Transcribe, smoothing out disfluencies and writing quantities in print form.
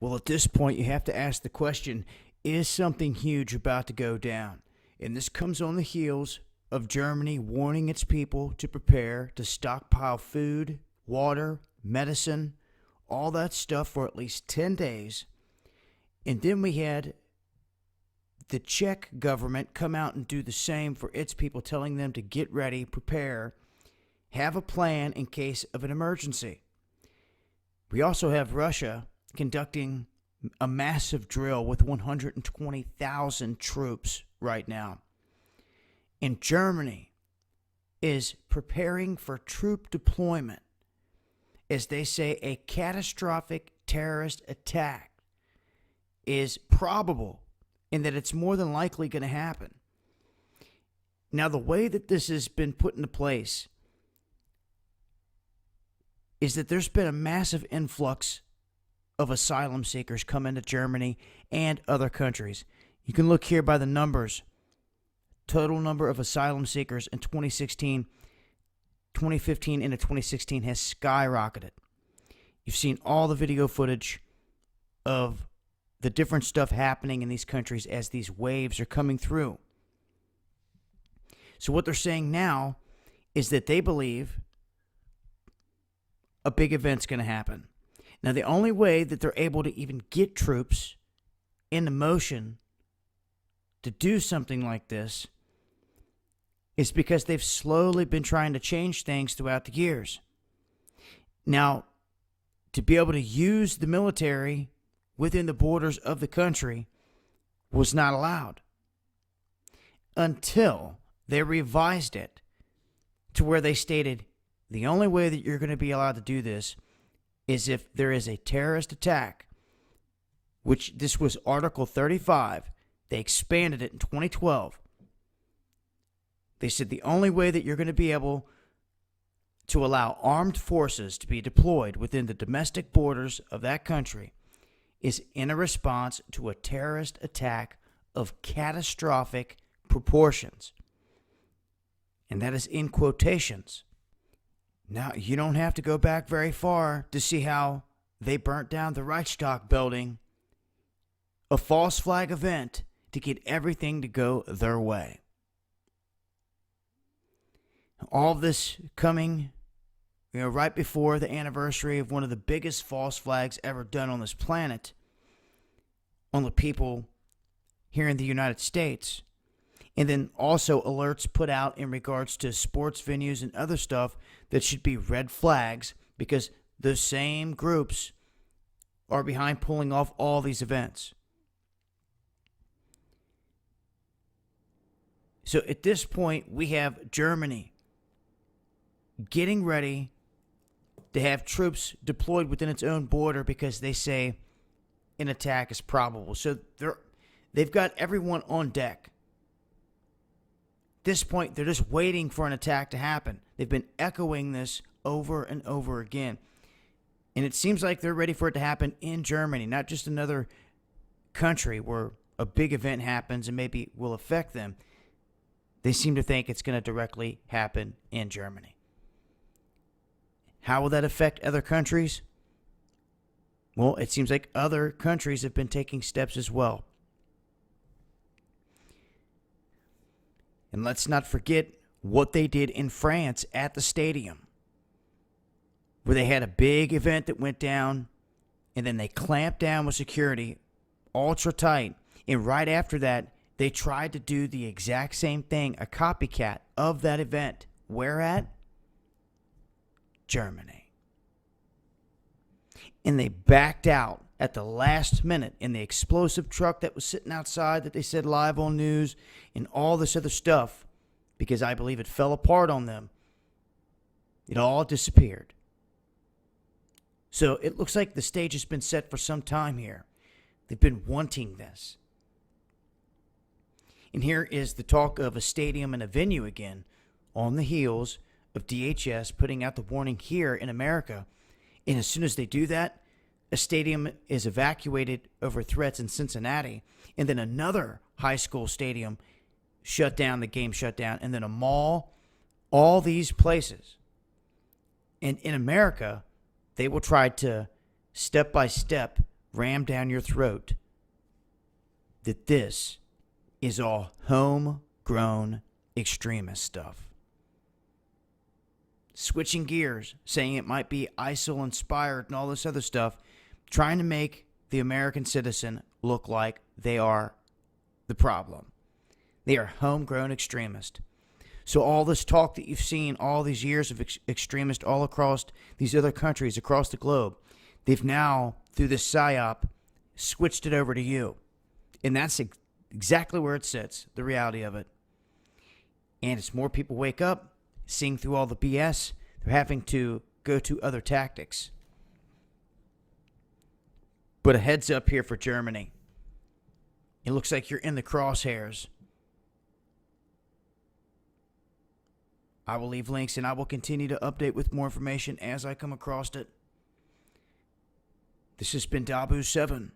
Well, at this point, you have to ask the question, is something huge about to go down? And this comes on the heels of Germany warning its people to prepare to stockpile food, water, medicine, all that stuff for at least 10 days. And then we had the Czech government come out and do the same for its people, telling them to get ready, prepare, have a plan in case of an emergency. We also have Russia conducting a massive drill with 120,000 troops right now. And Germany is preparing for troop deployment. As they say, a catastrophic terrorist attack is probable and that it's more than likely going to happen. Now, the way that this has been put into place is that there's been a massive influx of asylum seekers come into Germany and other countries. You can look here by the numbers. Total number of asylum seekers in 2015 into 2016 has skyrocketed. You've seen all the video footage of the different stuff happening in these countries as these waves are coming through. So what they're saying now is that they believe a big event's going to happen. Now, the only way that they're able to even get troops into motion to do something like this is because they've slowly been trying to change things throughout the years. Now, to be able to use the military within the borders of the country was not allowed until they revised it to where they stated the only way that you're going to be allowed to do this is if there is a terrorist attack, which this was Article 35. They expanded it in 2012. They said the only way that you're going to be able to allow armed forces to be deployed within the domestic borders of that country is in a response to a terrorist attack of catastrophic proportions. And that is in quotations. Now, you don't have to go back very far to see how they burnt down the Reichstag building, a false flag event to get everything to go their way. All this coming, right before the anniversary of one of the biggest false flags ever done on this planet, on the people here in the United States. And then also alerts put out in regards to sports venues and other stuff that should be red flags because those same groups are behind pulling off all these events. So at this point, we have Germany getting ready to have troops deployed within its own border because they say an attack is probable. So they've got everyone on deck. At this point, they're just waiting for an attack to happen. They've been echoing this over and over again. And it seems like they're ready for it to happen in Germany, not just another country where a big event happens and maybe will affect them. They seem to think it's going to directly happen in Germany. How will that affect other countries? Well, it seems like other countries have been taking steps as well. And let's not forget what they did in France at the stadium, where they had a big event that went down, and then they clamped down with security, ultra tight. And right after that, they tried to do the exact same thing, a copycat of that event. Where at? Germany. And they backed out at the last minute in the explosive truck that was sitting outside that they said live on news and all this other stuff because I believe it fell apart on them. It all disappeared. So it looks like the stage has been set for some time here. They've been wanting this. And here is the talk of a stadium and a venue again on the heels of DHS putting out the warning here in America. And as soon as they do that, a stadium is evacuated over threats in Cincinnati. And then another high school stadium shut down, the game shut down. And then a mall, all these places. And in America, they will try to step by step rammed down your throat that this is all homegrown extremist stuff. Switching gears, saying it might be ISIL inspired and all this other stuff, trying to make the American citizen look like they are the problem. They are homegrown extremists. So all this talk that you've seen, all these years of extremists all across these other countries, across the globe, they've now, through this PSYOP, switched it over to you. And that's exactly where it sits, the reality of it. And as more people wake up, seeing through all the BS, they're having to go to other tactics. But a heads up here for Germany. It looks like you're in the crosshairs. I will leave links and I will continue to update with more information as I come across it. This has been Dabu7.